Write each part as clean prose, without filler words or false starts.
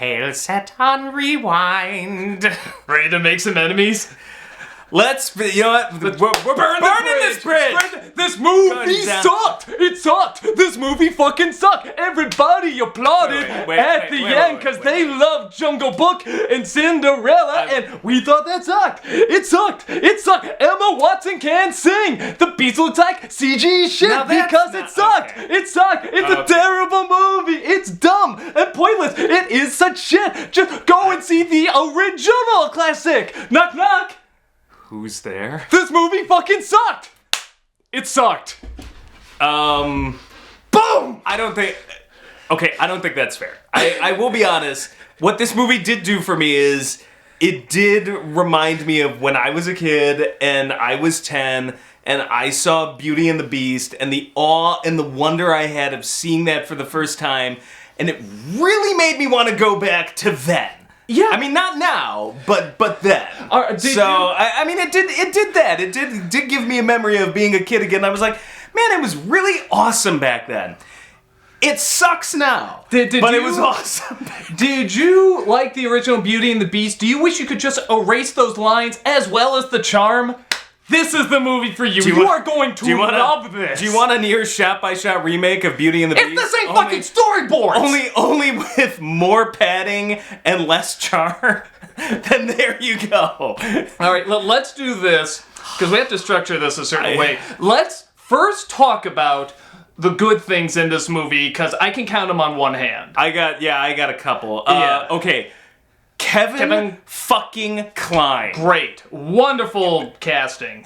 tale set on rewind. Ready to make some enemies? Let's, you know what? We're burning this bridge. This movie sucked. It sucked. This movie fucking sucked. Everybody applauded at the end because they loved Jungle Book and Cinderella, and we thought that sucked. It sucked. It sucked. Emma Watson can't sing. The beats look like CG shit because it sucked. Okay. It sucked. It's a terrible movie. It's dumb and pointless. It is such shit. Just go and see the original classic. Knock knock. Who's there? This movie fucking sucked! It sucked. Boom! I don't think that's fair. I will be honest. What this movie did do for me is it did remind me of when I was a kid and I was 10 and I saw Beauty and the Beast and the awe and the wonder I had of seeing that for the first time, and it really made me want to go back to then. Yeah, I mean, not now, but then. I mean, it did that. It did give me a memory of being a kid again. I was like, man, it was really awesome back then. It sucks now, but it was awesome. Did you like the original Beauty and the Beast? Do you wish you could just erase those lines as well as the charm? This is the movie for you. You are going to love this. Do you want a near shot-by-shot remake of Beauty and the Beast? It's the same fucking storyboard! Only with more padding and less charm. Then there you go. Alright, let's do this, because we have to structure this a certain way. Let's first talk about the good things in this movie, because I can count them on one hand. I got a couple. Okay. Kevin fucking Kline. Great. Wonderful casting.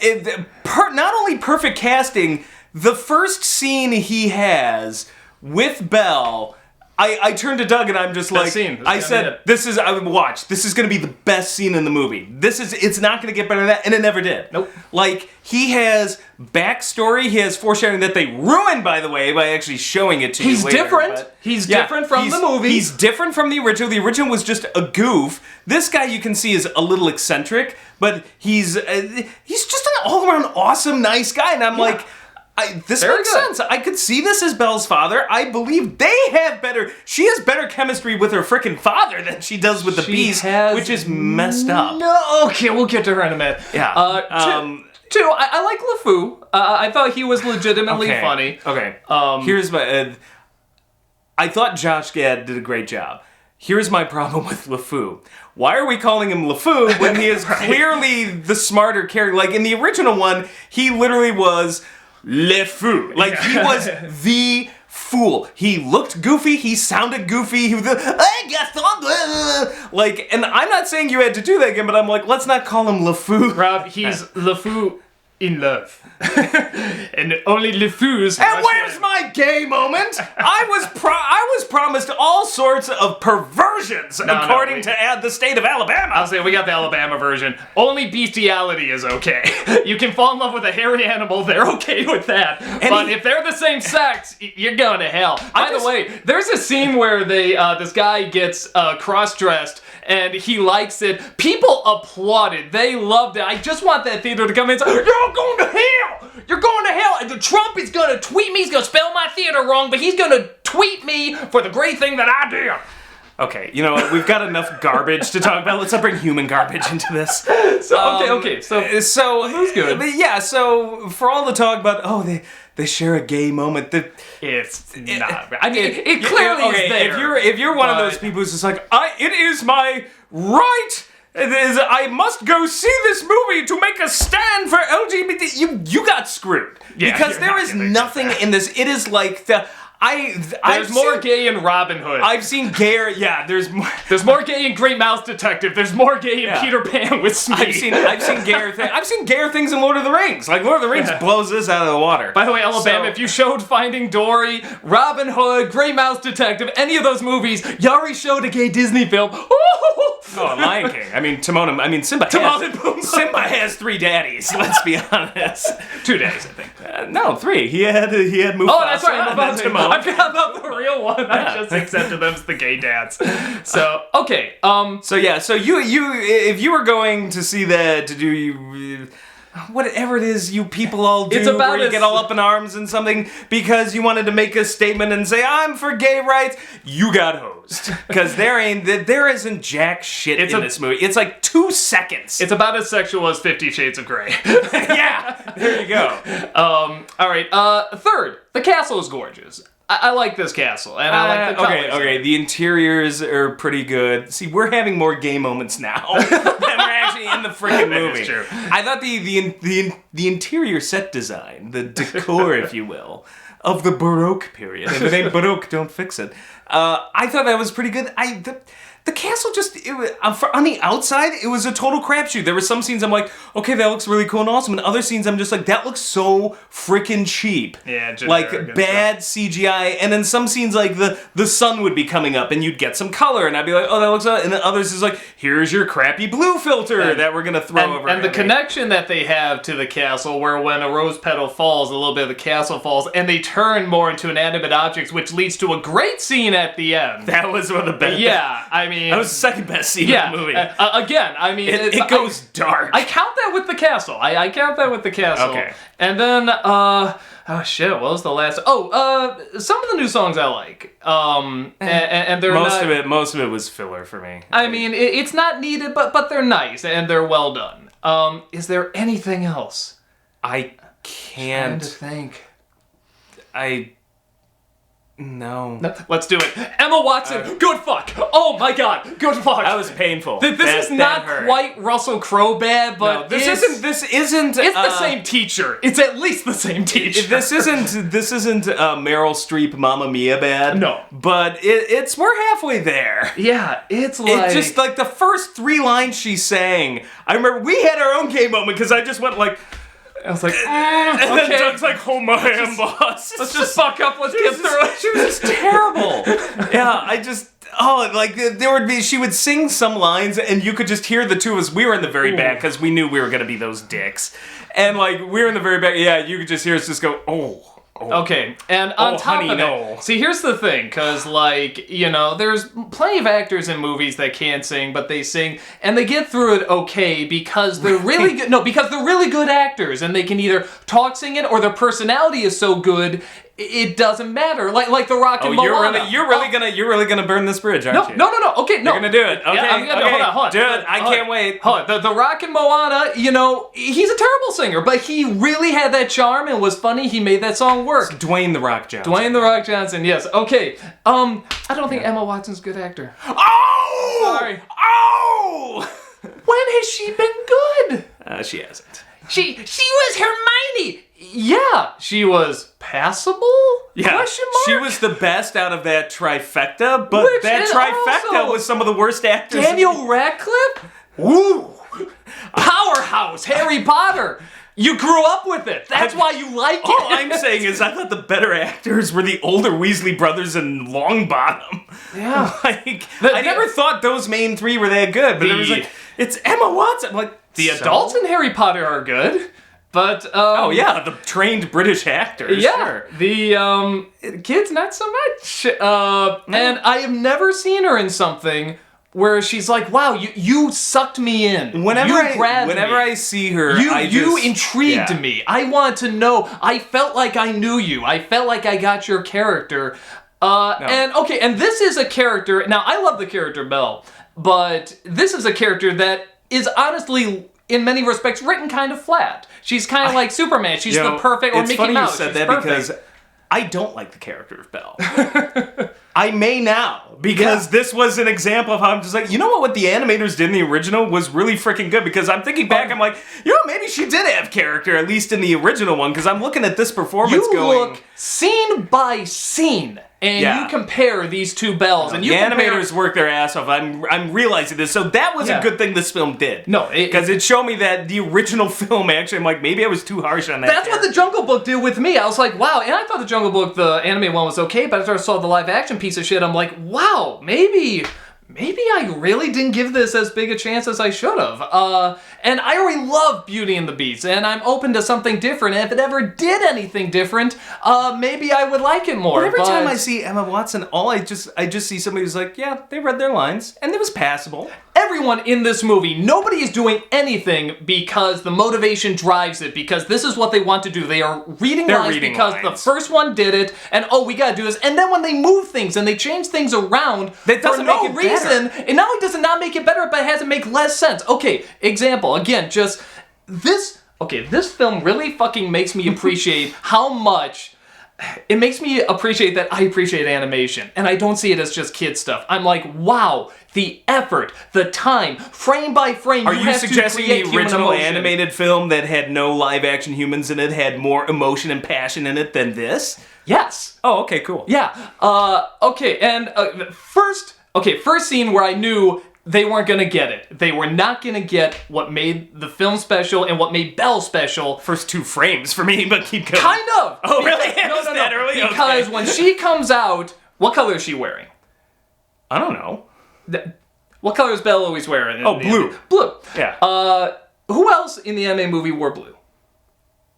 Not only perfect casting, the first scene he has with Belle, I turned to Doug and I'm just like, I said, this is gonna be the best scene in the movie. It's not gonna get better than that, and it never did. Nope. Like, he has backstory, he has foreshadowing that they ruined, by the way, by actually showing it to you later. He's different from the movie. He's different from the original. The original was just a goof. This guy, you can see, is a little eccentric, but he's just an all-around awesome, nice guy, and I'm like, this makes sense. I could see this as Belle's father. I believe she has better chemistry with her frickin' father than she does with the Beast, which is messed up. No, okay, we'll get to her in a minute. Yeah. Two, I like LeFou. I thought he was legitimately funny. Okay. Here's my... I thought Josh Gad did a great job. Here's my problem with LeFou. Why are we calling him LeFou when he is clearly the smarter character? Like, in the original one, he literally was... LeFou. Like, he was the fool. He looked goofy. He sounded goofy. He was like, and I'm not saying you had to do that again, but I'm like, let's not call him LeFou. Rob, he's LeFou in love. And only LeFou's. And where's my gay moment? I was promised all sorts of perversions according to the state of Alabama. I'll say we got the Alabama version. Only bestiality is okay. You can fall in love with a hairy animal, they're okay with that. But if they're the same sex, you're going to hell. By the way, there's a scene where this guy gets cross-dressed and he likes it. People applauded. They loved it. I just want that theater to come in and say, you're going to hell! You're going to hell! And Trump is going to tweet me. He's going to spell my theater wrong, but he's going to tweet me for the great thing that I did. Okay, you know what? We've got enough garbage to talk about. Let's not bring human garbage into this. Okay. So that's good. But yeah, so for all the talk about, they share a gay moment, it's not. I mean, it clearly is there. If you're one of those people who's just like, it is my right. I must go see this movie to make a stand for LGBT. You got screwed. Yeah, because there is nothing in this. It is like there's more gay in Robin Hood. I've seen gayer. Yeah, there's more gay in Great Mouse Detective. There's more gay in Peter Pan with Smee. I've seen gayer things. I've seen gayer things in Lord of the Rings. Like, Lord of the Rings blows this out of the water. By the way, Alabama, if you showed Finding Dory, Robin Hood, Great Mouse Detective, any of those movies, you already showed a gay Disney film. Lion King. I mean, Simba. Simba has 3 daddies. Let's be honest. 2 daddies, I think. No, 3. He had Mufasa. Oh, that's right. Timon. I forgot about the real one. I just accepted them as the gay dads. So okay. So you if you were going to see that to do whatever it is you people all do, It's about where you get all up in arms and something because you wanted to make a statement and say, I'm for gay rights, you got hosed. Because there isn't jack shit in this movie. It's like 2 seconds. It's about as sexual as 50 Shades of Grey. Yeah, there you go. All right, third, the castle is gorgeous. I like this castle, and I like the colors. Okay, the interiors are pretty good. See, we're having more gay moments now than we're actually in the freaking movie. That is true. I thought the interior set design, the decor, if you will, of the Baroque period. If it ain't Baroque, don't fix it. I thought that was pretty good. The castle on the outside, it was a total crapshoot. There were some scenes I'm like, okay, that looks really cool and awesome. And other scenes I'm just like, that looks so freaking cheap. Yeah, like bad CGI. And then some scenes like the sun would be coming up and you'd get some color and I'd be like, oh, that looks and then others is like, here's your crappy blue filter that we're gonna throw over. And the connection that they have to the castle, where when a rose petal falls, a little bit of the castle falls, and they turn more into inanimate objects, which leads to a great scene at the end. That was one of the best. Yeah, I mean, that was the second best scene in the movie. Again, I mean, it goes dark. I count that with the castle. I count that with the castle. Okay. And then, oh shit, what was the last? Oh, some of the new songs I like. And they're most of it was filler for me. I mean, it's not needed, but they're nice and they're well done. Is there anything else? I can't. I'm trying to think. No. Let's do it. Emma Watson, good fuck. Oh my god, good fuck. That was painful. This is not quite Russell Crowe bad, but no, this isn't. It's the same teacher. It's at least the same teacher. This isn't Meryl Streep Mamma Mia bad. No, but we're halfway there. Yeah, it's just like the first 3 lines she sang. I remember we had our own gay moment because I just went like. I was like, and then Doug's like, oh my boss. Let's just fuck up, let's get through it. She was just terrible. Yeah, she would sing some lines and you could just hear the two of us. We were in the very back because we knew we were going to be those dicks. And like, we were in the very back, yeah, you could just hear us just go, oh. Okay, and on top of that, see, here's the thing, because, like, you know, there's plenty of actors in movies that can't sing, but they sing, and they get through it okay because they're really good. No, because they're really good actors, and they can either talk, sing it, or their personality is so good. It doesn't matter. Like The Rock and Moana. You're really gonna burn this bridge, aren't you? No. Okay, no. You're gonna do it. Okay. Yeah, hold on. Do it. I can't wait. Hold on. The Rock and Moana, you know, he's a terrible singer, but he really had that charm and was funny. He made that song work. It's Dwayne The Rock Johnson. Dwayne The Rock Johnson, yes. Okay. I don't think Emma Watson's a good actor. Oh! Sorry. Oh! When has she been good? She hasn't. She was Hermione. Yeah, she was passable? Yeah, Question mark? she was the best out of that trifecta, but that trifecta was some of the worst actors. Daniel Radcliffe? Woo! Powerhouse, Harry Potter. You grew up with it. That's why you like it. All I'm saying is I thought the better actors were the older Weasley brothers and Longbottom. Yeah. I never thought those main 3 were that good, but it was like, it's Emma Watson. I'm like, the adults in Harry Potter are good. But the trained British actors. Yeah, sure. The kids not so much. And I have never seen her in something where she's like, "Wow, you sucked me in. Whenever I see her, you intrigued me. I want to know. I felt like I knew you. I felt like I got your character." And this is a character. Now I love the character Belle, but this is a character that is honestly, in many respects, written kind of flat. She's kind of like Superman. She's the perfect, or Mickey Mouse. It's funny you said that because I don't like the character of Belle. I may now, because this was an example of how I'm just like, you know what the animators did in the original was really freaking good, because I'm thinking back, I'm like, you know, maybe she did have character, at least in the original one, because I'm looking at this performance look scene by scene, and you compare these two Belles, and the animators work their ass off. I'm realizing this, so that was a good thing this film did. No, because it showed me that the original film, actually, I'm like, maybe I was too harsh on that. That's what the Jungle Book did with me. I was like, wow, and I thought the Jungle Book, the anime one, was okay, but after I saw the live action piece of shit, I'm like, wow, maybe I really didn't give this as big a chance as I should have. And I already love Beauty and the Beast, and I'm open to something different. And if it ever did anything different, maybe I would like it more. But every time I see Emma Watson, I just see somebody who's like, yeah, they read their lines, and it was passable. everyone in this movie, nobody is doing anything because the motivation drives it, because this is what they want to do. They are reading lines because the first one did it, and we gotta do this. And then when they move things and they change things around that doesn't for no make it reason, better. it not only does it not make it better, but it has to make less sense. Okay, example, again, just this. Okay, this film really fucking makes me appreciate how much. It makes me appreciate that I appreciate animation, and I don't see it as just kid stuff. I'm like, wow, the effort, the time, frame by frame. Are you suggesting the original animated film that had no live-action humans in it had more emotion and passion in it than this? Yes. Oh, okay, cool. Yeah. Okay, and first scene where I knew they weren't gonna get it. They were not gonna get what made the film special and what made Belle special. First 2 frames for me, but keep going. Kind of. Oh, really? No. That early? Because okay. when she comes out, what color is she wearing? I don't know. What color is Belle always wearing? Oh, blue. Blue. Yeah. Who else in the anime movie wore blue?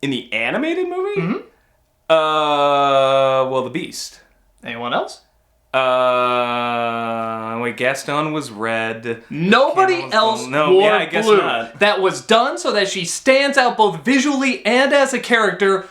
In the animated movie? Mm-hmm. Well, the Beast. Anyone else? Wait, Gaston was red. Nobody else wore I guess blue. not. That was done so that she stands out both visually and as a character.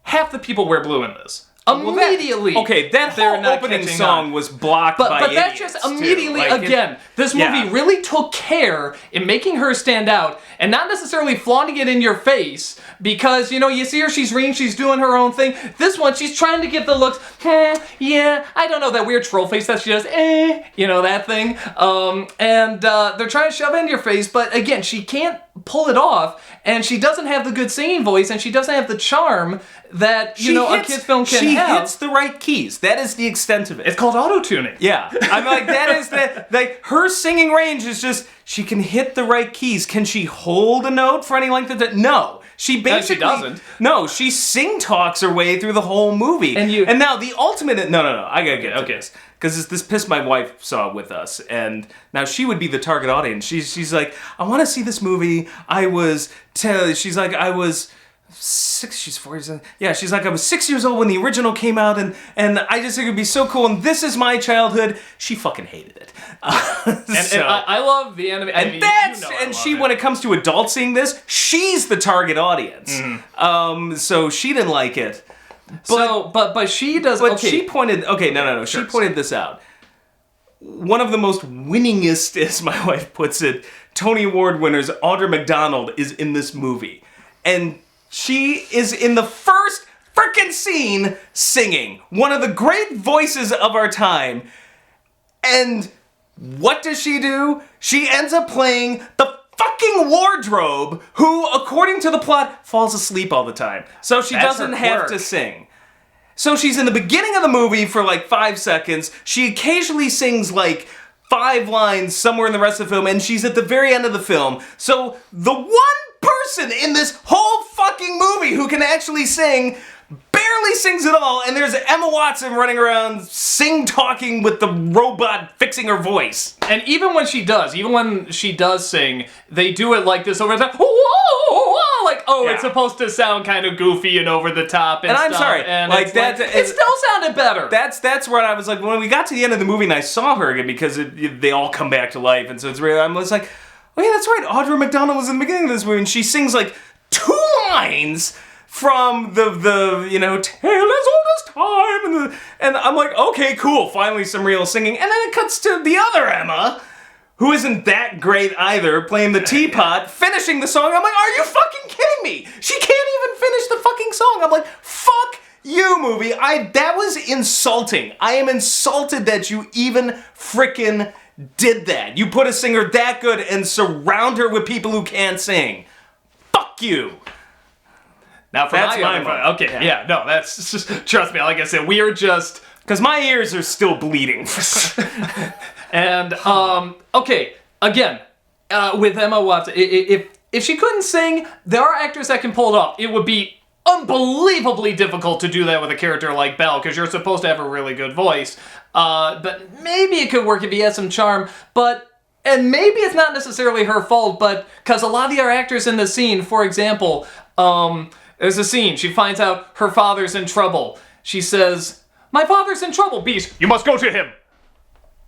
Half the people wear blue in this. Immediately. That whole opening song was blocked by But that's just immediately, again, this movie really took care in making her stand out and not necessarily flaunting it in your face because, you see her, she's reading, she's doing her own thing. This one, she's trying to give the looks, yeah, I don't know, that weird troll face that she does, that thing. And they're trying to shove it in your face, but again, she can't pull it off, and she doesn't have the good singing voice, and she doesn't have the charm that, a kid's film can have. She hits the right keys. That is the extent of it. It's called auto-tuning. Yeah. I'm like, that is her singing range is just, she can hit the right keys. Can she hold a note for any length of time? No. She basically doesn't. No, she sing-talks her way through the whole movie. And now the ultimate... No. I gotta get to this. Because this pissed my wife saw with us. And now she would be the target audience. She's like, I want to see this movie. She's like, I was... 6, she's 4 yeah, she's like, I was 6 years old when the original came out, and I just think it'd be so cool, and this is my childhood. She fucking hated it. And I love the anime. When it comes to adults seeing this, she's the target audience. Mm-hmm. So she didn't like it. But she does. But she pointed. Okay, no. She pointed this out. One of the most winningest, as my wife puts it, Tony Award winners, Audra Mcdonald, is in this movie, and she is in the first frickin' scene singing. One of the great voices of our time. And what does she do? She ends up playing the fucking wardrobe who, according to the plot, falls asleep all the time. So she doesn't have to sing. So she's in the beginning of the movie for like 5 seconds. She occasionally sings like 5 lines somewhere in the rest of the film, and she's at the very end of the film. So the one person in this whole fucking movie who can actually sing barely sings at all, and there's Emma Watson running around sing-talking with the robot fixing her voice. And even when she does sing, they do it like this over the top. Whoa, like, it's supposed to sound kind of goofy and over the top and stuff. I'm sorry, and like that. It still sounded better. That's where I was like, when we got to the end of the movie and I saw her again, because they all come back to life, and so it's really, I'm just like, oh yeah, that's right, Audra Mcdonald was in the beginning of this movie, and she sings like 2 lines from the tale as old as time, and I'm like, okay, cool, finally some real singing, and then it cuts to the other Emma, who isn't that great either, playing the teapot, finishing the song. I'm like, are you fucking kidding me? She can't even finish the fucking song. I'm like, fuck you, movie. That was insulting. I am insulted that you even frickin' did that. You put a singer that good and surround her with people who can't sing. Fuck you. Now, that's my moment. Okay, yeah, no, that's just, trust me, like I said, we are just... Because my ears are still bleeding. And, okay, again, with Emma Watson, if she couldn't sing, there are actors that can pull it off. It would be unbelievably difficult to do that with a character like Belle, because you're supposed to have a really good voice. But maybe it could work if he has some charm, and maybe it's not necessarily her fault, but because a lot of the other actors in the scene, for example, there's a scene, she finds out her father's in trouble. She says, my father's in trouble, Beast. You must go to him.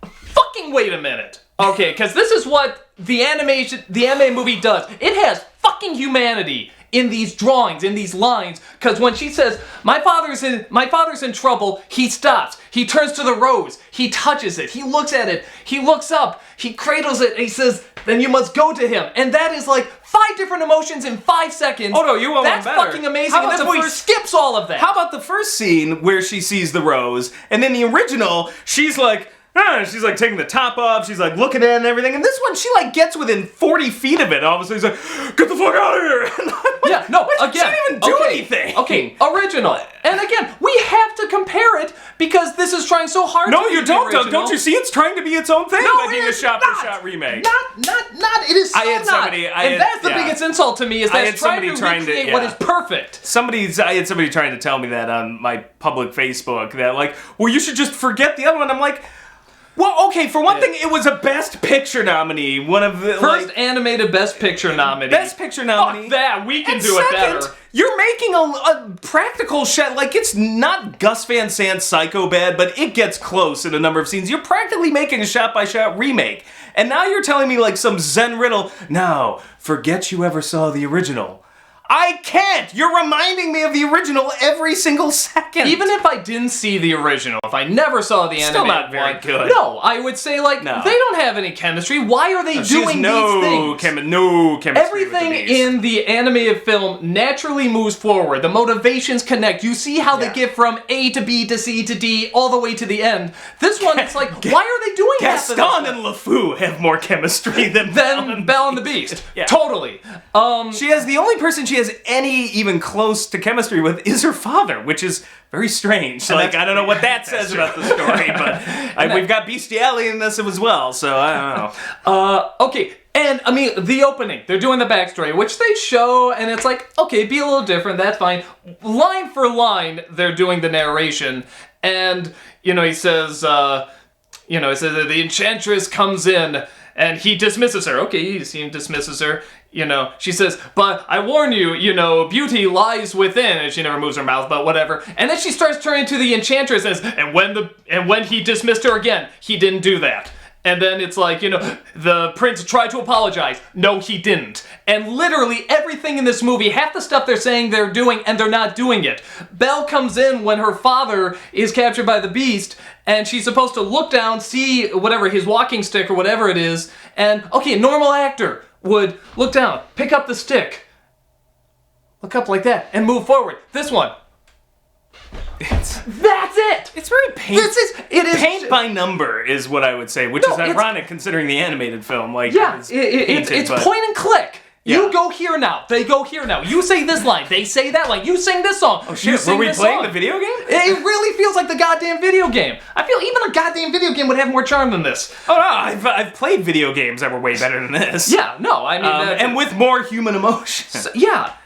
Fucking wait a minute. Okay, because this is what the anime movie does. It has fucking humanity in these drawings, in these lines, because when she says, my father's in trouble, he stops. He turns to the rose. He touches it. He looks at it. He looks up. He cradles it, and he says, then you must go to him. And that is like 5 different emotions in 5 seconds. Oh no, you want one better. That's fucking amazing, and this movie skips all of that. How about the first scene where she sees the rose, and then the original, she's like taking the top off, she's like looking at it and everything, and this one, she like gets within 40 feet of it, and all of a sudden he's like, get the fuck out of here! Yeah, no, again, she didn't even do anything! Okay, original. And again, we have to compare it, because this is trying so hard to be you don't, Doug. Don't you see it's trying to be its own thing by being a shot-for-shot remake? Not, it is so and that's the biggest insult to me, is that it's trying to recreate what is perfect. I had somebody trying to tell me that on my public Facebook, that like, well, you should just forget the other one. I'm like, well, okay, for one thing, it was a Best Picture nominee. One of the first animated Best Picture nominee. Best Picture nominee. Fuck that, we can do it better. You're making a practical shot, like it's not Gus Van Sant's Psycho bad, but it gets close in a number of scenes. You're practically making a shot-by-shot remake. And now you're telling me like some Zen riddle, now, forget you ever saw the original. I can't! You're reminding me of the original every single second! Even if I didn't see the original, if I never saw the animated still not very good. No, I would say, like, they don't have any chemistry. Why are they doing these things? No chemistry. Everything in the animated film naturally moves forward. The motivations connect. You see how they get from A to B to C to D all the way to the end. This one, it's like, why are they doing that? Gaston and LeFou have more chemistry than Belle and the Beast. Totally. She has the only person she has any even close to chemistry with is her father, which is very strange. Like, I don't know what that says about the story, but we've got bestiality in this as well, so I don't know. Okay, and I mean, the opening, they're doing the backstory, which they show, and it's like, okay, be a little different, that's fine. Line for line, they're doing the narration, and, he says that the Enchantress comes in, and he dismisses her. Okay, he dismisses her. She says, but I warn you, beauty lies within, and she never moves her mouth, but whatever. And then she starts turning to the Enchantress and says, and when he dismissed her again, he didn't do that. And then it's like, the prince tried to apologize. No, he didn't. And literally everything in this movie, half the stuff they're saying they're doing, and they're not doing it. Belle comes in when her father is captured by the Beast, and she's supposed to look down, see whatever, his walking stick or whatever it is, and, okay, a normal actor would look down, pick up the stick, look up like that, and move forward. This one. That's it! It's very paint by number is what I would say, which is ironic considering the animated film. Like, it's point and click. Yeah. You go here now. They go here now. You say this line. They say that line. You sing this song. Oh shit, were we playing the video game? It really feels like the goddamn video game. I feel even a goddamn video game would have more charm than this. Oh no, I've played video games that were way better than this. Yeah, no, I mean... and with more human emotion. So,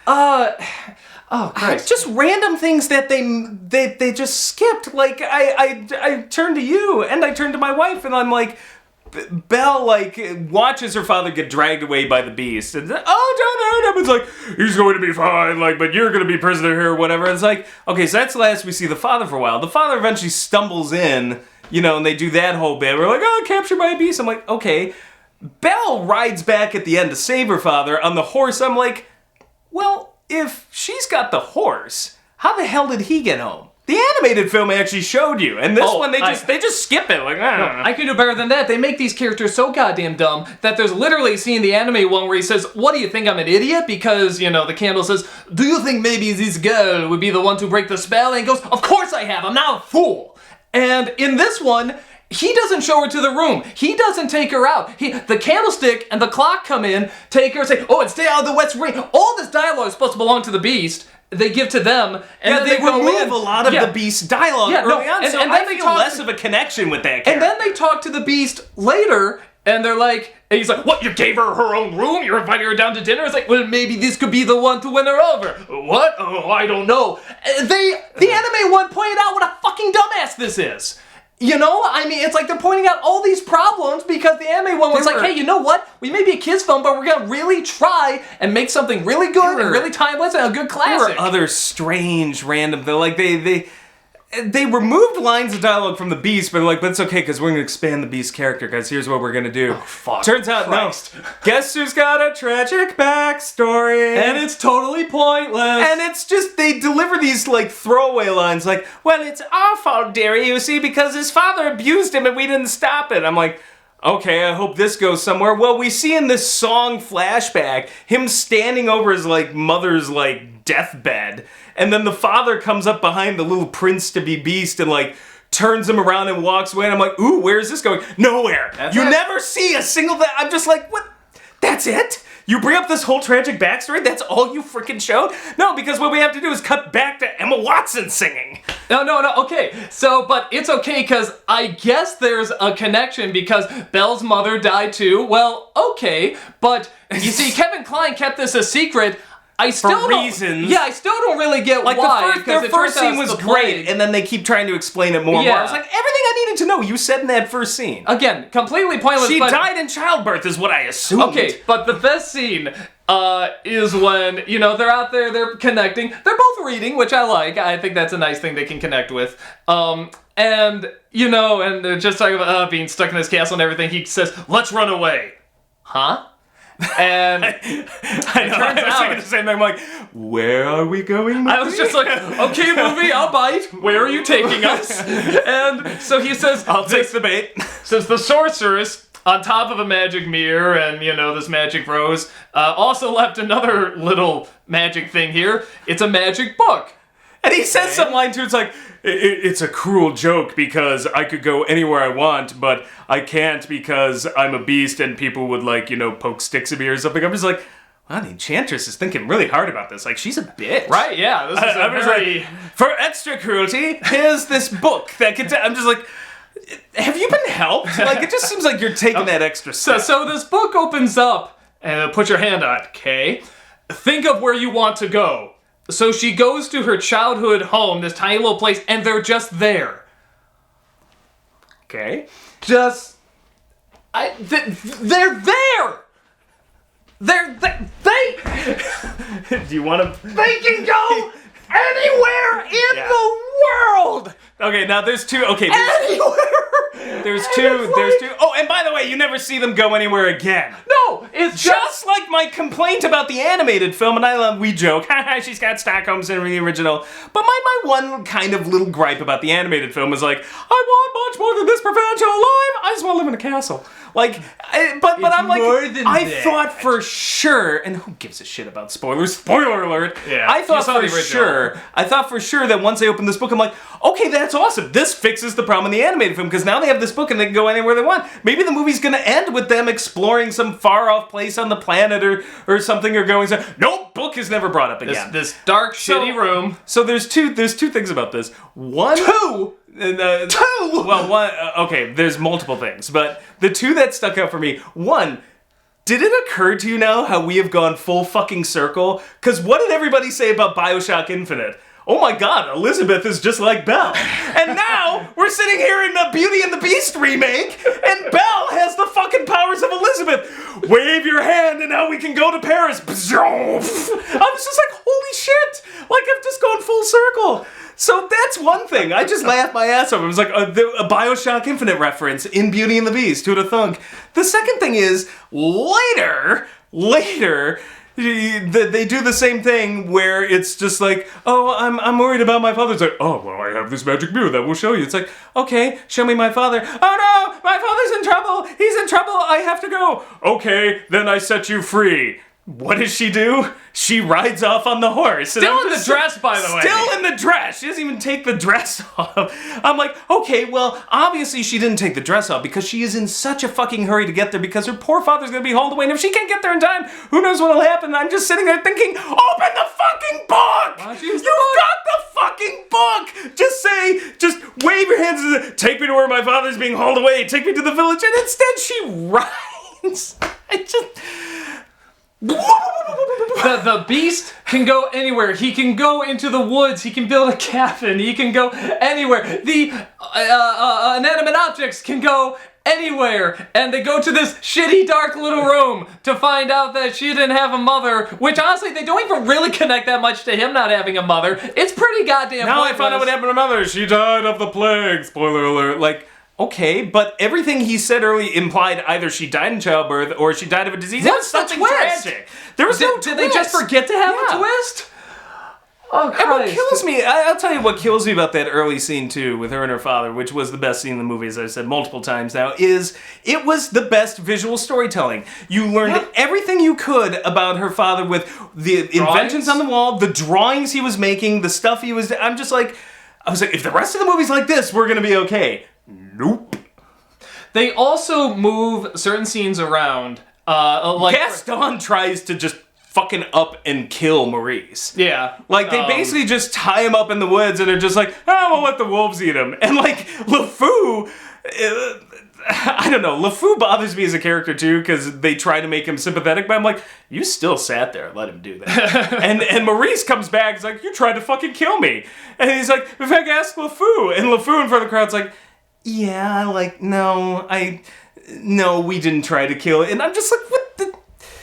oh, Christ. Just random things that they just skipped. Like, I turned to you, and I turned to my wife, and I'm like... Belle, watches her father get dragged away by the Beast, and don't hurt him. It's like, he's going to be fine, but you're going to be prisoner here or whatever. And it's like, okay, so that's the last we see the father for a while. The father eventually stumbles in, and they do that whole bit. We're like, oh, captured by a beast. I'm like, okay. Belle rides back at the end to save her father on the horse. I'm like, well, if she's got the horse, how the hell did he get home? The animated film actually showed you, and this one they just skip it. Like, I can do better than that. They make these characters so goddamn dumb that there's literally a scene in the anime one where he says, "What do you think, I'm an idiot?" Because the candle says, "Do you think maybe this girl would be the one to break the spell?" And he goes, "Of course I have. I'm not a fool." And in this one, he doesn't show her to the room. He doesn't take her out. The candlestick and the clock come in, take her, and say, "Oh, and stay out of the west ring." All this dialogue is supposed to belong to the Beast. They give to them, and then they remove a lot of the Beast's dialogue early on, so and I feel less of a connection with that character. And then they talk to the Beast later, and they're like, and he's like, "What, you gave her her own room? You're inviting her down to dinner?" It's like, well, maybe this could be the one to win her over. What? Oh, I don't know. The anime one pointed out what a fucking dumbass this is. I mean, it's like they're pointing out all these problems because the anime one was like, hey, you know what? We may be a kid's film, but we're going to really try and make something really good and really timeless and a good classic. There were other strange random, like they removed lines of dialogue from the Beast, but they're like, but it's okay because we're going to expand the Beast character, guys. Here's what we're going to do. Oh, fuck. Turns out, Christ. no. Guess who's got a tragic backstory? And it's totally pointless. And it's just, they deliver these, like, throwaway lines, like, well, it's our fault, dearie, you see, because his father abused him and we didn't stop it. I'm like, okay, I hope this goes somewhere. Well, we see in this song flashback him standing over his, like, mother's, like, deathbed. And then the father comes up behind the little prince-to-be beast and, like, turns him around and walks away. And I'm like, ooh, where is this going? Nowhere. You never see a single thing. I'm just like, what? That's it? You bring up this whole tragic backstory? That's all you freaking showed? No, because what we have to do is cut back to Emma Watson singing. No, okay. So, but it's okay, because I guess there's a connection, because Belle's mother died too. Well, okay, but you see, Kevin Kline kept this a secret. I still reasons. Yeah, I still don't really get like why. Their first scene was great, and then they keep trying to explain it more and more. I was like, everything I needed to know, you said in that first scene. Again, completely pointless. She died in childbirth is what I assumed. Okay, but the best scene is when, you know, they're out there, they're connecting. They're both reading, which I like. I think that's a nice thing they can connect with. And, you know, and they're just talking about being stuck in this castle and everything. He says, let's run away. Huh? And I was thinking the same thing. I'm like, where are we going? Movie? I was just like, okay, movie, I'll bite. Where are you taking us? And so he says, I'll take the bait. Says the sorceress, on top of a magic mirror and, you know, this magic rose, also left another little magic thing here. It's a magic book. And he says some line too, it's like, it's a cruel joke because I could go anywhere I want, but I can't because I'm a beast and people would, like, you know, poke sticks at me or something. I'm just like, wow, the Enchantress is thinking really hard about this. Like, she's a bitch. Right, yeah. This is like, for extra cruelty, here's this book that could I'm just like, have you been helped? Like, it just seems like you're taking that extra step. So this book opens up, and put your hand on it, okay? Think of where you want to go. So she goes to her childhood home, this tiny little place, and they're just there. Okay. They're there! Do you want to... They can go anywhere in the world! Okay, now there's two... Okay, Anywhere! There's two... Oh, and by the way, you never see them go anywhere again. No, it's just like my complaint about the animated film, and we joke, haha, she's got Stockholm Syndrome, the original. But my one kind of little gripe about the animated film is like, I want much more than this provincial life. I just want to live in a castle. Like, but I'm like, I thought for sure, and who gives a shit about spoilers? Spoiler alert! Yeah, I thought for sure that once I opened this book, I'm like, okay, that's awesome. This fixes the problem in the animated film because now they have this book and they can go anywhere they want. Maybe the movie's gonna end with them exploring some far off place on the planet or something, or going. Nope, book is never brought up again. This dark, shitty room. So there's two things about this. Two. Well, one. Okay, there's multiple things, but the two that stuck out for me. One, did it occur to you now how we have gone full fucking circle? Because what did everybody say about BioShock Infinite? Oh my god, Elizabeth is just like Belle. And now we're sitting here in the Beauty and the Beast remake, and Belle has the fucking powers of Elizabeth. Wave your hand and now we can go to Paris. I was just like, holy shit! Like, I've just gone full circle. So that's one thing. I just laughed my ass off. It was like a BioShock Infinite reference in Beauty and the Beast. Who'd have thunk? The second thing is, later, they do the same thing where it's just like, oh, I'm worried about my father. It's like, oh, well, I have this magic mirror that will show you. It's like, okay, show me my father. Oh no, my father's in trouble. He's in trouble. I have to go. Okay, then I set you free. What does she do? She rides off on the horse. Still in the dress, by the way. Still in the dress. She doesn't even take the dress off. I'm like, okay, well, obviously she didn't take the dress off because she is in such a fucking hurry to get there because her poor father's gonna be hauled away. And if she can't get there in time, who knows what'll happen? I'm just sitting there thinking, open the fucking book! You've got the fucking book! Just wave your hands and take me to where my father's being hauled away. Take me to the village. And instead she rides. The beast can go anywhere. He can go into the woods. He can build a cabin. He can go anywhere. The inanimate objects can go anywhere, and they go to this shitty dark little room to find out that she didn't have a mother, which honestly they don't even really connect that much to him not having a mother. It's pretty goddamn Now pointless. I found out what happened to her mother. She died of the plague. Spoiler alert. Like, okay, but everything he said earlier implied either she died in childbirth or she died of a disease. What's the something twist? tragic. There was no twist. Did they just forget to have a twist? Oh, Christ. And what kills me, I'll tell you what kills me about that early scene too, with her and her father, which was the best scene in the movie, as I've said multiple times now, is it was the best visual storytelling. You learned everything you could about her father with the inventions on the wall, the drawings he was making, the stuff he was... I was like, if the rest of the movie's like this, we're gonna be okay. Nope. They also move certain scenes around. Like Gaston tries to just fucking up and kill Maurice. Yeah. Like, they basically just tie him up in the woods and they're just like, we'll let the wolves eat him. And, like, LeFou, I don't know, LeFou bothers me as a character, too, because they try to make him sympathetic, but I'm like, you still sat there, let him do that. and Maurice comes back, he's like, you tried to fucking kill me. And he's like, in fact, ask LeFou. And LeFou in front of the crowd's like, yeah, like, no, we didn't try to kill it. And I'm just like, what the...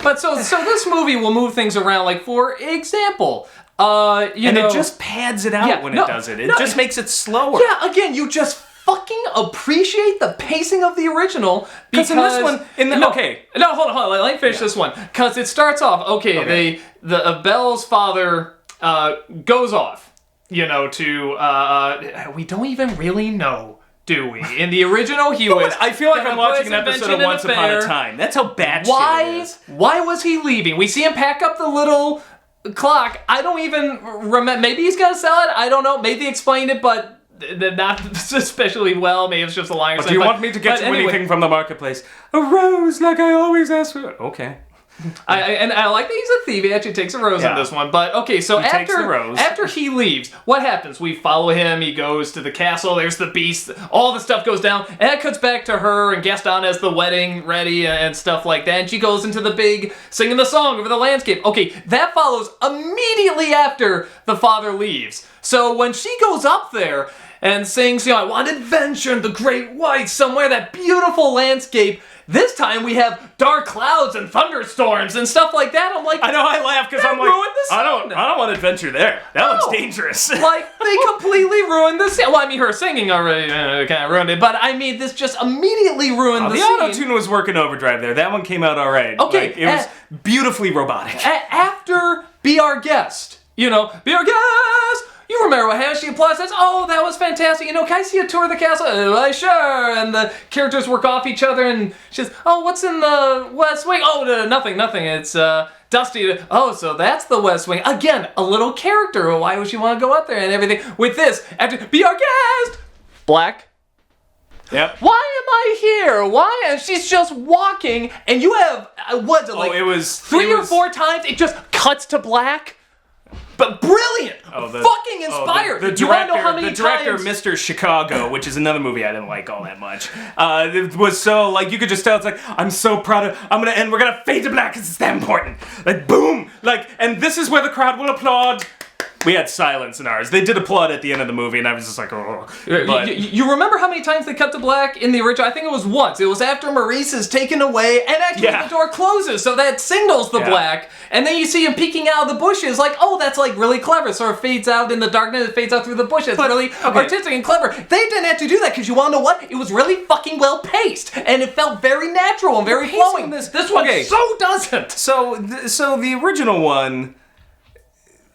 But so this movie will move things around. Like, for example, it just pads it out when it does it. It just makes it slower. Yeah, again, you just fucking appreciate the pacing of the original because in this one, hold on, let me finish this one because it starts off Belle's father goes off, to we don't even really know. Do we? In the original, he was... I feel like I'm watching an episode of Once Upon a Time. That's how bad shit it is. Why was he leaving? We see him pack up the little clock. I don't even remember. Maybe he's going to sell it. I don't know. Maybe they explained it, but not especially well. Maybe it's just a line or something. Do you want me to get you anything from the marketplace? A rose, like I always ask for. Okay. I like that he's a thief. He actually takes a rose in this one. But okay, so after he leaves, what happens? We follow him. He goes to the castle. There's the beast. All the stuff goes down, and it cuts back to her and Gaston has the wedding ready and stuff like that. And she goes into the big singing the song over the landscape. Okay, that follows immediately after the father leaves. So when she goes up there and sings, I want adventure in the great white somewhere, that beautiful landscape. This time we have dark clouds and thunderstorms and stuff like that. I'm like, I know, I laugh because I'm like, I don't want adventure there. That looks dangerous. Like, they completely ruined the scene. Well, I mean, her singing already kind of ruined it, but I mean, this just immediately ruined the scene. The auto-tune was working overdrive there. That one came out all right. Okay. Like, it was beautifully robotic. After Be Our Guest, Be Our Guest! You remember what happened? She applauds, says, that was fantastic. Can I see a tour of the castle? Sure. And the characters work off each other, and she says, what's in the West Wing? Nothing. It's dusty. So that's the West Wing. Again, a little character. Why would she want to go up there and everything? With this, after Be Our Guest! Black. Yep. Why am I here? Why? And she's just walking, and you have, it was... Three or four times, it just cuts to black. But brilliant! Fucking inspired! The director, Mr. Chicago, which is another movie I didn't like all that much, it was so, like, you could just tell, it's like, I'm so proud of, we're gonna fade to black because it's that important. Like, boom! Like, and this is where the crowd will applaud. We had silence in ours. They did applaud at the end of the movie, and I was just like, oh. But... You remember how many times they cut to black in the original? I think it was once. It was after Maurice is taken away, and actually the door closes, so that signals the black. And then you see him peeking out of the bushes, like, that's like really clever. Sort of fades out in the darkness, it fades out through the bushes. It's really artistic and clever. They didn't have to do that, because you want to know what? It was really fucking well paced, and it felt very natural and very flowing. This one so doesn't. So the original one...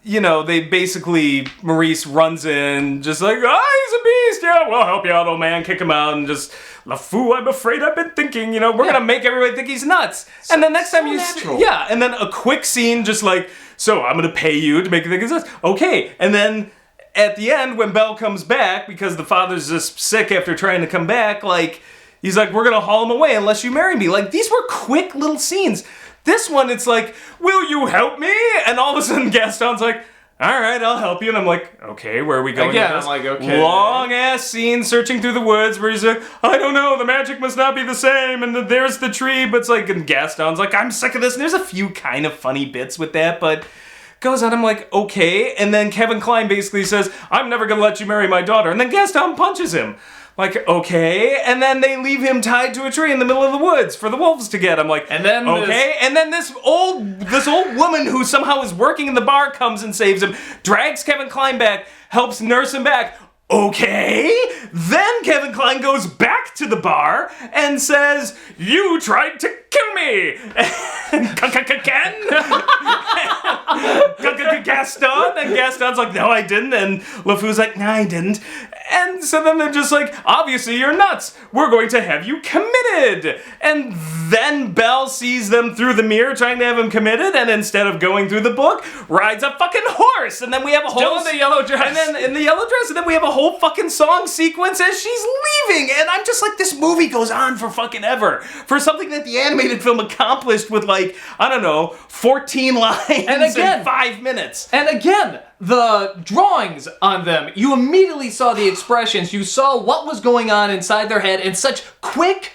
they basically, Maurice runs in, just like, he's a beast, we'll help you out, old man, kick him out, and just, LeFou, I'm afraid I've been thinking, we're gonna make everybody think he's nuts. And then next time and then a quick scene, just like, so I'm gonna pay you to make you think he's nuts. Okay, and then at the end, when Belle comes back, because the father's just sick after trying to come back, like, he's like, we're gonna haul him away unless you marry me. Like, these were quick little scenes. This one, it's like, will you help me? And all of a sudden, Gaston's like, all right, I'll help you. And I'm like, okay, where are we going with this? I'm like, okay. Long-ass scene searching through the woods where he's like, I don't know, the magic must not be the same, and there's the tree, but it's like, and Gaston's like, I'm sick of this. And there's a few kind of funny bits with that, but goes on, I'm like, okay. And then Kevin Kline basically says, I'm never going to let you marry my daughter. And then Gaston punches him. Like, okay. And then they leave him tied to a tree in the middle of the woods for the wolves to get. I'm like, and then okay. And then this old woman who somehow is working in the bar comes and saves him, drags Kevin Kline back, helps nurse him back. Okay. Then Kevin Kline goes back to the bar and says, "You tried to kill me." Ken? Gaston? And Gaston's like, "No, I didn't." And LeFou's like, "No, I didn't." And so then they're just like, "Obviously you're nuts. We're going to have you committed." And then Belle sees them through the mirror trying to have him committed, and instead of going through the book, rides a fucking horse. And then we have a Still in the yellow dress. And then in the yellow dress, and then we have a whole fucking song sequence as she's leaving. And I'm just like, this movie goes on for fucking ever. For something that the animated film accomplished with, like, I don't know, 14 lines in 5 minutes. And again, the drawings on them, you immediately saw the expressions, you saw what was going on inside their head in such quick,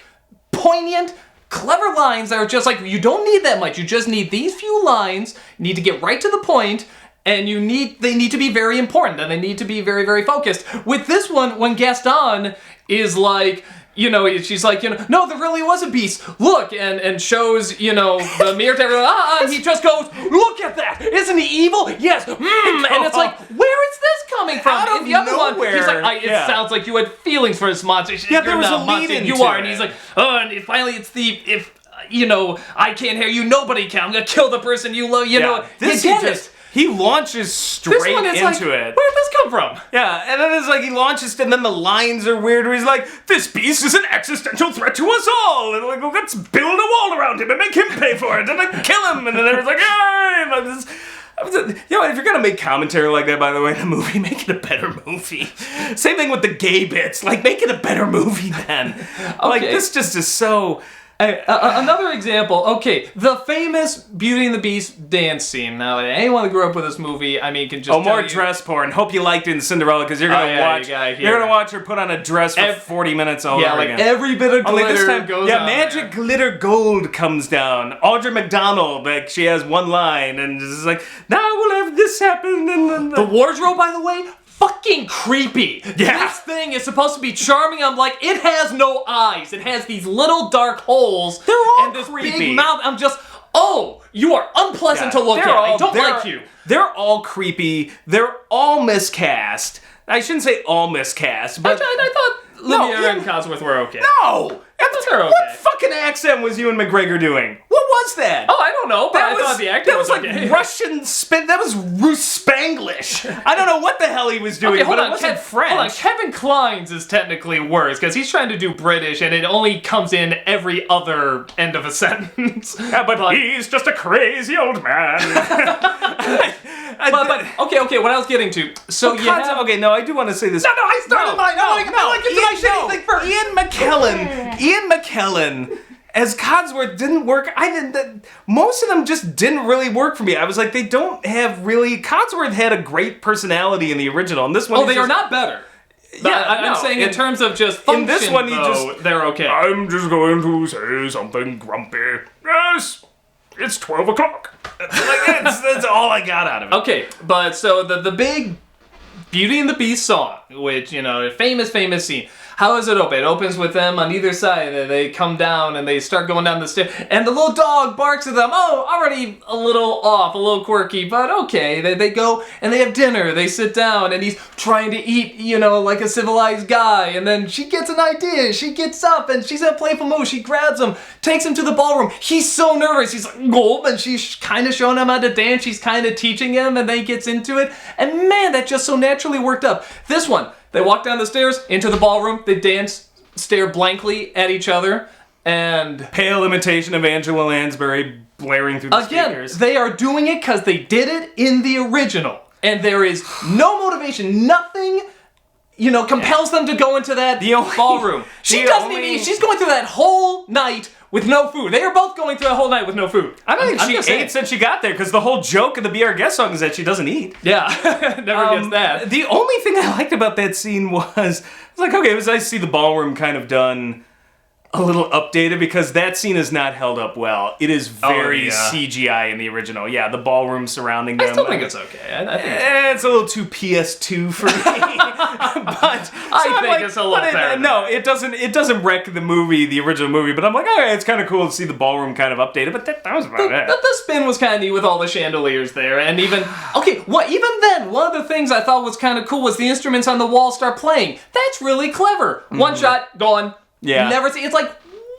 poignant, clever lines that are just like, you don't need that much, you just need these few lines, you need to get right to the point, and they need to be very important, and they need to be very, very focused. With this one, when Gaston is like, you know, she's like, you know, "No, there really was a beast. Look," and shows, you know, the mirror to everyone. And he just goes, "Look at that! Isn't he evil? Yes." And it's like, where is this coming from? Out of the other nowhere. one, he's like, "It sounds like you had feelings for this monster." Yeah, there was a lead into you are, it. and he's like, "Oh," and finally it's the you know, "I can't hear you. Nobody can. I'm gonna kill the person you love." You know, this you get it. He launches straight This one is into like, it. Where'd this come from? Yeah, and then it's like he launches, and then the lines are weird where he's like, "This beast is an existential threat to us all," and like, let's build a wall around him and make him pay for it, and then kill him, and then everyone's like, "Hey!" And like this, you know, if you're gonna make commentary like that, by the way, in a movie, make it a better movie. Same thing with the gay bits, like, make it a better movie then. Like, this just is so... Another example, okay, the famous Beauty and the Beast dance scene. Now, anyone that grew up with this movie, I mean, can just more dress porn. Hope you liked it in Cinderella, because you're gonna you're gonna watch her put on a dress for 40 minutes all over again. Every bit of glitter this time, goes on magic there. glitter gold comes down. Audra Mcdonald, like, she has one line, and it's like, "Now we'll have this happen," and then... The wardrobe, by the way, fucking creepy. Yeah. This thing is supposed to be charming. I'm like, it has no eyes. It has these little dark holes. They're all and this creepy. big mouth. I'm just, oh, you are unpleasant to look at. I don't like you. They're all creepy. They're all miscast. I shouldn't say all miscast, but... I thought Lumiere and Codsworth were okay. No! They're okay. What fucking accent was Ewan McGregor doing? What was that? Oh, I don't know, but I thought the actor was okay. Like Russian that was Spanglish. I don't know what the hell he was doing, Okay, hold but on. it wasn't French. Hold on. Kevin Kline's is technically worse, because he's trying to do British, and it only comes in every other end of a sentence. Yeah, but he's just a crazy old man. But okay, what I was getting to. So you have... Okay, no, I do want to say this. No, I started mine. Ian McKellen as Codsworth didn't work. Most of them just didn't really work for me. I was like, they don't have really... Codsworth had a great personality in the original, and this one... Oh, they are not better. Yeah, I'm saying in terms of just function, in this one, they're okay. "I'm just going to say something grumpy. Yes, it's 12 o'clock. That's all I got out of it. Okay, but so the big Beauty and the Beast song, which, you know, famous scene. How does it open? It opens with them on either side, and they come down and they start going down the stairs, and the little dog barks at them. Oh, already a little off, a little quirky, but okay. They go and they have dinner, they sit down, and he's trying to eat, you know, like a civilized guy, and then she gets an idea, she gets up, and she's in a playful mood, she grabs him, takes him to the ballroom. He's so nervous, he's like, "Gulp," and she's kind of showing him how to dance, she's kind of teaching him, and then he gets into it, and man, that just so naturally worked up. This one, they walk down the stairs, into the ballroom, they dance, stare blankly at each other, and... Pale imitation of Angela Lansbury blaring through the speakers. They are doing it because they did it in the original. And there is no motivation, nothing, you know, compels them to go into that ballroom. She's going through that whole night with no food. They are both going through that whole night with no food. I don't think she ate since she got there, because the whole joke of the Be Our Guest song is that she doesn't eat. Yeah, never gets that. The only thing I liked about that scene was, like, okay, it was nice to see the ballroom kind of done a little updated because that scene is not held up well. It is very yeah. CGI in the original. Yeah, the ballroom surrounding them. I still think it's okay. I think it's a little too PS2 for me. But I think it's a little better. No, it doesn't wreck the movie, the original movie. But I'm like, all right, it's kind of cool to see the ballroom kind of updated. But that was about it. The spin was kind of neat with all the chandeliers there, and even then, one of the things I thought was kind of cool was the instruments on the wall start playing. That's really clever. One shot, gone. Yeah. Never see. It's like,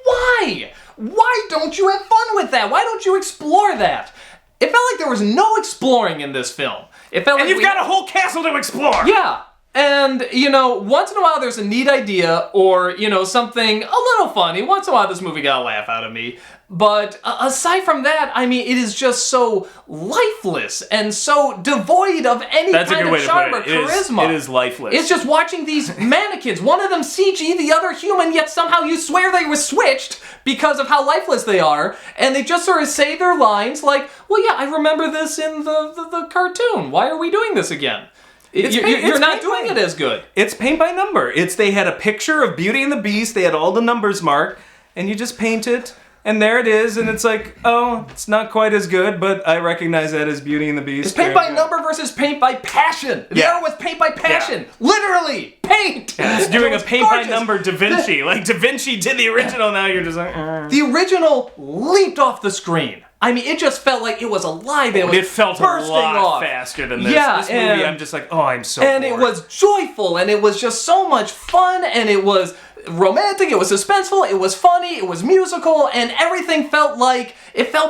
why? Why don't you have fun with that? Why don't you explore that? It felt like there was no exploring in this film. It felt And like you've got a whole castle to explore. Yeah. And, once in a while there's a neat idea or, something a little funny. Once in a while this movie got a laugh out of me. But aside from that, I mean, it is just so lifeless and so devoid of any kind of charm or charisma. It is lifeless. It's just watching these mannequins. One of them CG, the other human, yet somehow you swear they were switched because of how lifeless they are. And they just sort of say their lines like, well, yeah, I remember this in the cartoon. Why are we doing this again? You're not doing it as good. It's paint by number. They had a picture of Beauty and the Beast. They had all the numbers marked, and you just paint it, and there it is. And it's like, oh, it's not quite as good, but I recognize that as Beauty and the Beast. It's paint by number versus paint by passion. The other was paint by passion. Yeah. Literally, paint. Yeah, it's doing a paint by number Da Vinci. Like Da Vinci did the original. Now you're just like, The original leaped off the screen. I mean, it just felt like it was alive. It felt a lot faster than this. Yeah, this movie, I'm just like, oh, I'm so And bored. it was joyful, and it was just so much fun, and it was romantic, it was suspenseful, it was funny, it was musical, and everything felt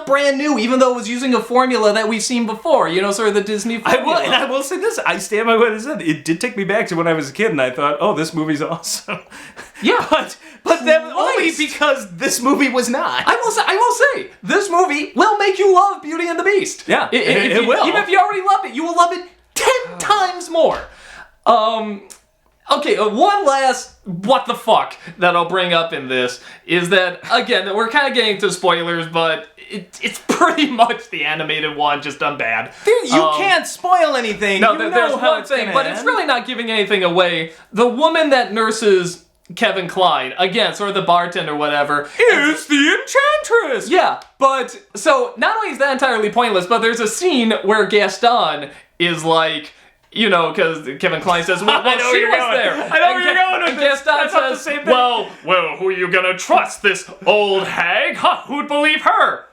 brand new, even though it was using a formula that we've seen before, sort of the Disney formula. I will say this, I stand by what I said. It did take me back to when I was a kid, and I thought, oh, this movie's awesome. Yeah. But then only because this movie was not. I will say, this movie will make you love Beauty and the Beast. Yeah, it will. Even if you already love it, you will love it 10 times more. Okay, one last what the fuck that I'll bring up in this is that, again, we're kind of getting to spoilers, but it's pretty much the animated one, just done bad. You can't spoil anything. No, there's one thing, but it's really not giving anything away. The woman that nurses Kevin Kline, again, sort of the bartender, whatever, is the Enchantress. Yeah, but so not only is that entirely pointless, but there's a scene where Gaston is like, because Kevin Kline says, well she was there. I know where you're going with this. Gaston says, well, who are you gonna trust? This old hag? Huh, who'd believe her?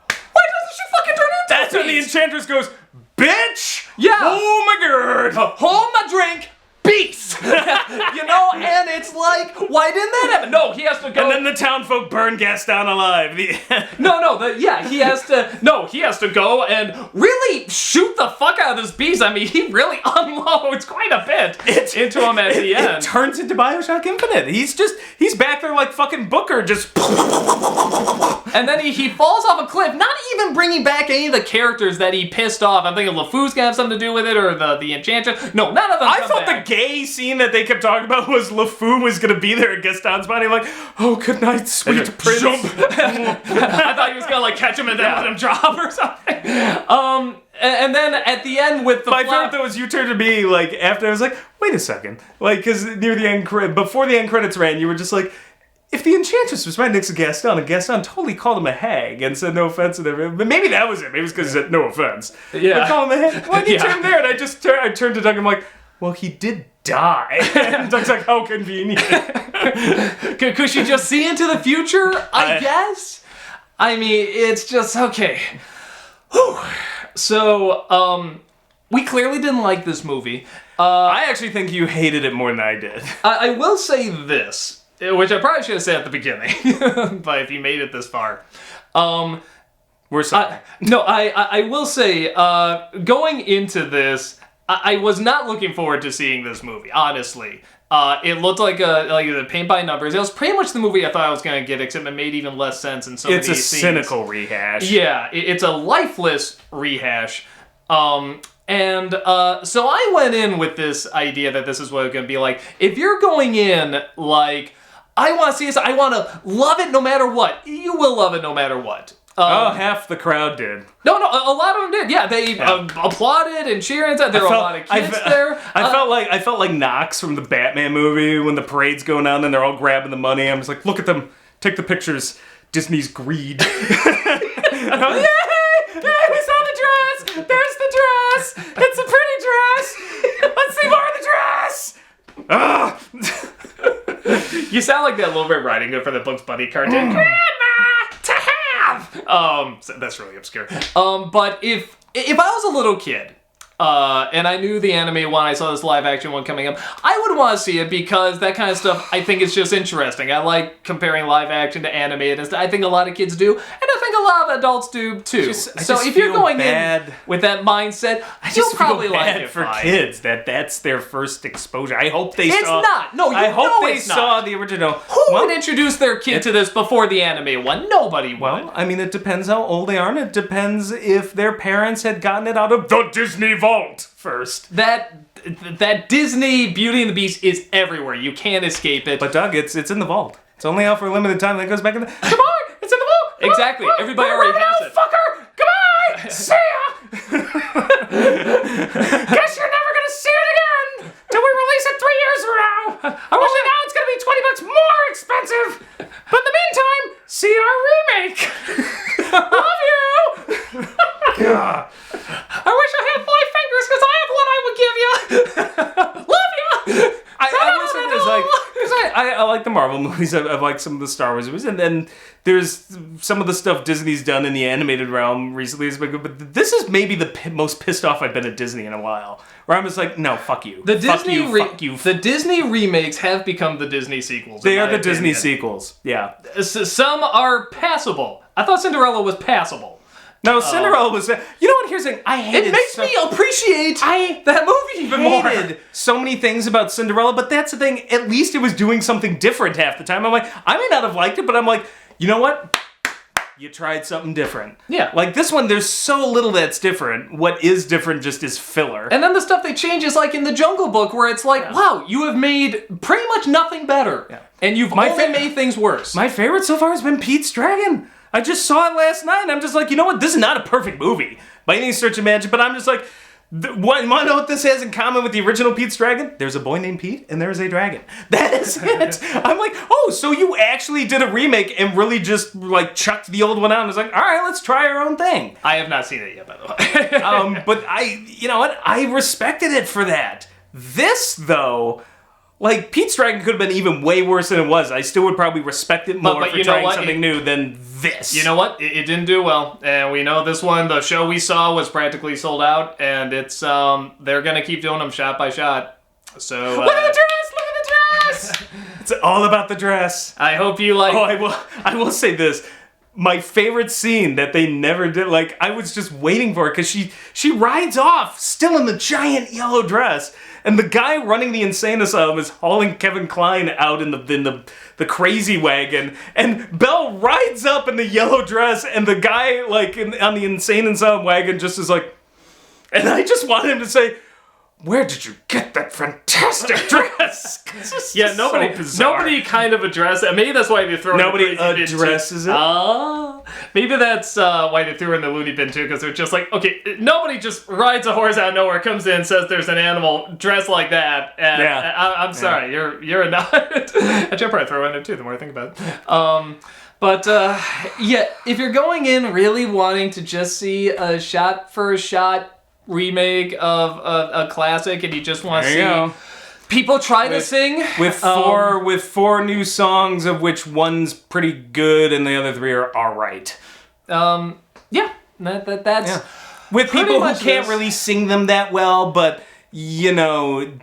Why doesn't she fucking turn into That's when the Enchantress goes, bitch! Yeah. Oh my god! Hold my drink! Beast! And it's like, why didn't that happen? No, he has to go. And then the town folk burn Gaston alive. He has to go and really shoot the fuck out of this beast. I mean, he really unloads quite a bit into him at the end. It turns into BioShock Infinite. He's back there like fucking Booker, just... And then he falls off a cliff, not even bringing back any of the characters that he pissed off. I'm thinking LeFou's gonna have something to do with it, or the Enchantress. No, none of them I thought the gay scene that they kept talking about was LeFou was gonna be there at Gaston's body. I'm like, oh, good night, sweet prince. I thought he was gonna catch him and then let him drop or something. And then at the end with the my favorite though was you turned to me like after I was like, wait a second, like because near the end before the end credits ran, you were just like, if the Enchantress was right next to Gaston, and Gaston totally called him a hag and said no offense and everything, but maybe that was it. Maybe it was because he said no offense. Yeah. But call him a hag. Why did you turn there? And I turned to Doug and I'm like, well, he did die. And Doug's like, how convenient. Could she just see into the future? I guess. I mean, it's just okay. Whew. So, we clearly didn't like this movie. I actually think you hated it more than I did. I will say this, which I probably should have said at the beginning, but if you made it this far. We're sorry. I will say, going into this, I was not looking forward to seeing this movie, honestly. It looked like the paint by numbers. It was pretty much the movie I thought I was going to get, except it made even less sense in some of these scenes. It's a cynical rehash. Yeah, it's a lifeless rehash. So I went in with this idea that this is what it's going to be like. If you're going in like, I want to see this, I want to love it no matter what, you will love it no matter what. Half the crowd did. No, a lot of them did. Yeah, they applauded and cheered and said there were a lot of kids there. I felt like Knox from the Batman movie when the parade's going on and they're all grabbing the money. I'm just like, look at them take the pictures. Disney's greed. Yay! Yay! We saw the dress! There's the dress! It's a pretty dress! Let's see more of the dress! You sound like that Little Red Riding Hood for the Bugs Bunny cartoon. Grandma! To have! So that's really obscure. But if I was a little kid, and I knew the anime one, I saw this live action one coming up, I would want to see it because that kind of stuff, I think is just interesting. I like comparing live action to animated and stuff. I think a lot of kids do, and I think a lot of adults do too. So if you're going in with that mindset, you'll probably like it for kids that's their first exposure. I hope they saw... It's not. No, I hope they saw the original. Who would introduce their kid to this before the anime one? Nobody would. Well, I mean, it depends how old they are, and it depends if their parents had gotten it out of the Disney Vault first. That Disney Beauty and the Beast is everywhere. You can't escape it. But Doug, it's in the vault. It's only out for a limited time. Then it goes back in the... Goodbye! It's in the vault! Exactly. Everybody already has it. Fucker! Goodbye! See ya! Guess you're never gonna see it again! Till we release it 3 years from now! I wish now it's gonna be $20 more expensive! But in the meantime, see our remake! Love you! God. I wish I had 5 fingers because I have one I would give you. Love you. I listen to this because I like the Marvel movies. I like some of the Star Wars movies, and then there's some of the stuff Disney's done in the animated realm recently has been good. But this is maybe the most pissed off I've been at Disney in a while. Where I'm just like, no, fuck you. The Disney remakes have become the Disney sequels. They are the Disney sequels. Yeah. Some are passable. I thought Cinderella was passable. No, Cinderella was... You know what? Here's the thing. I hated... It makes me appreciate that movie even more. I hated so many things about Cinderella, but that's the thing. At least it was doing something different half the time. I'm like, I may not have liked it, but I'm like, you know what? You tried something different. Yeah. Like this one, there's so little that's different. What is different just is filler. And then the stuff they change is like in the Jungle Book, where it's like, wow, you have made pretty much nothing better. Yeah. And you've only made things worse. My favorite so far has been Pete's Dragon. I just saw it last night, and I'm just like, you know what? This is not a perfect movie by any stretch of magic, but I'm just like, you want to know what this has in common with the original Pete's Dragon? There's a boy named Pete, and there's a dragon. That is it. I'm like, oh, so you actually did a remake and really just, like, chucked the old one out and was like, all right, let's try our own thing. I have not seen it yet, by the way. But you know what? I respected it for that. This, though... Like, Pete's Dragon could have been even way worse than it was. I still would probably respect it more for trying something new than this. You know what? It didn't do well. And we know this one, the show we saw was practically sold out. And it's, they're going to keep doing them shot by shot. So, look at the dress! Look at the dress! It's all about the dress. I hope you like... Oh, I will say this. My favorite scene that they never did, like, I was just waiting for it because she rides off still in the giant yellow dress. And the guy running the insane asylum is hauling Kevin Kline out in the crazy wagon, and Belle rides up in the yellow dress, and the guy like on the insane asylum wagon just is like, and I just wanted him to say, where did you get that fantastic dress? Yeah, nobody kind of addressed it. Maybe that's why they throw nobody addresses it. Maybe that's why they threw in the loony bin too, because they're just like, okay, nobody just rides a horse out of nowhere, comes in, says there's an animal dressed like that. And I'm sorry, you're a nut. I should probably throw in there too. The more I think about it. But if you're going in really wanting to just see a shot-for-shot remake of a classic, and you just want to see people try to sing with four new songs, of which one's pretty good and the other 3 are all right. That's with people who can't really sing them that well, but you know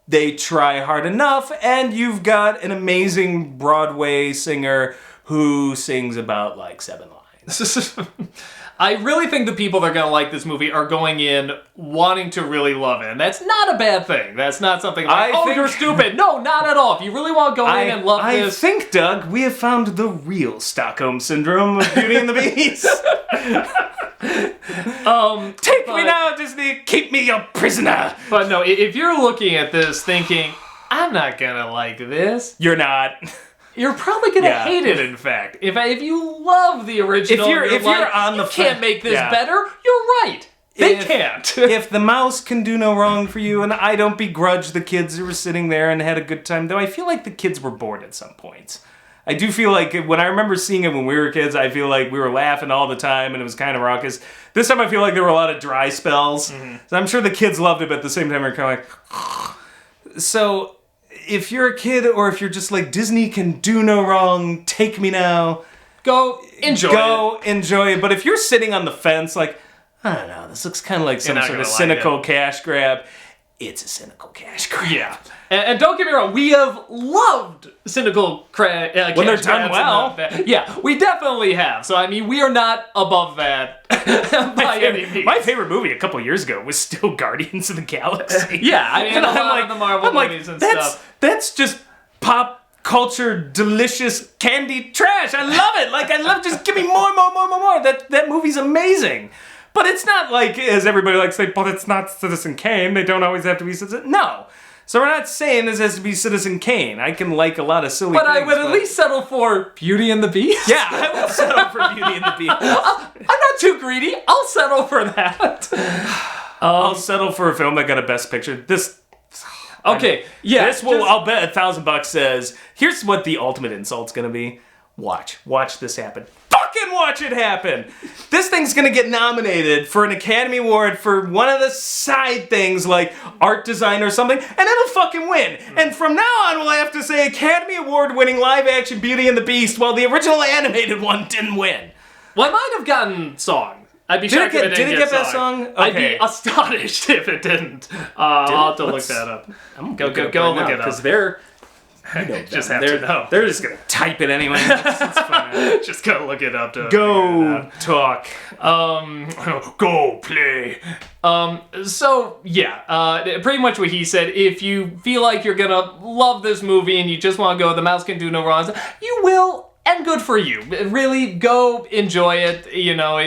they try hard enough, and you've got an amazing Broadway singer who sings about like 7 lines. I really think the people that are going to like this movie are going in wanting to really love it. And that's not a bad thing. That's not something like, you're stupid. No, not at all. If you really want to go in and love this... I think, Doug, we have found the real Stockholm Syndrome of Beauty and the Beast. Take me now, Disney. Keep me a prisoner. But no, if you're looking at this thinking, I'm not going to like this. You're not. You're probably gonna hate it. In fact, if you love the original, if you're on the can't make this better. You're right. They can't. If the mouse can do no wrong for you, and I don't begrudge the kids who were sitting there and had a good time, though I feel like the kids were bored at some points. I do feel like when I remember seeing it when we were kids, I feel like we were laughing all the time and it was kind of raucous. This time I feel like there were a lot of dry spells. So I'm sure the kids loved it, but at the same time they're kind of like... So if you're a kid or if you're just like, Disney can do no wrong, take me now. Go enjoy it. But if you're sitting on the fence like, I don't know, this looks kind of like some sort of cynical cash grab. It's a cynical cash grab. Yeah. And don't get me wrong, we have loved cynical cash when they're done well. Yeah, we definitely have. So, I mean, we are not above that by any means. My favorite movie a couple years ago was still Guardians of the Galaxy. Yeah, I mean, a lot of the Marvel movies and stuff. That's just pop culture, delicious candy trash. I love it. Like, I love, just give me more. That movie's amazing. But it's not like, as everybody likes to say, but it's not Citizen Kane. They don't always have to be Citizen... No. So we're not saying this has to be Citizen Kane. I can like a lot of silly things. But I would at least settle for Beauty and the Beast. Yeah, I will settle for Beauty and the Beast. I'm not too greedy. I'll settle for that. I'll settle for a film that got a Best Picture. Okay, yeah. I'll bet $1,000 says, here's what the ultimate insult's gonna be. Watch this happen. Fucking watch it happen! This thing's gonna get nominated for an Academy Award for one of the side things like art design or something, and it'll fucking win. And from now on, we'll have to say Academy Award winning live action Beauty and the Beast while the original animated one didn't win. Well, I might have gotten song. I'd be shocked if it didn't get that song? Okay. I'd be astonished if it didn't. I'll have to look that up. Go look it up. Because they're... just have to know. They're just gonna type it anyway. It's fine. Just gotta look it up to go talk. Go play. So yeah, pretty much what he said. If you feel like you're gonna love this movie and you just want to go, The Mouse Can Do No Wrong, you will, and good for you. Really, go enjoy it. You know,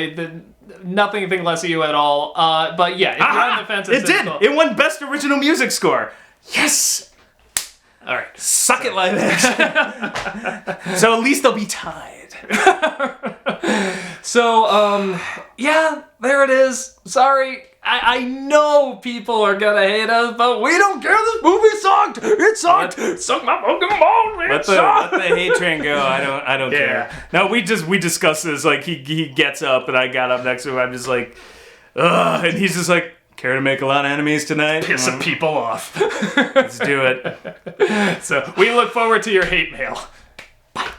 nothing less of you at all. But yeah, if you're on the fence, it did. It won Best Original Music Score. Yes. All right, suck it, live action. So at least they'll be tied. So, yeah, there it is. Sorry, I know people are gonna hate us, but we don't care. This movie sucked. It sucked. It sucked my fucking balls. Let the hate train go. I don't care. No, we discussed this. Like he gets up and I got up next to him. I'm just like, ugh, and he's just like, care to make a lot of enemies tonight? Piss some people off. Let's do it. So we look forward to your hate mail. Bye.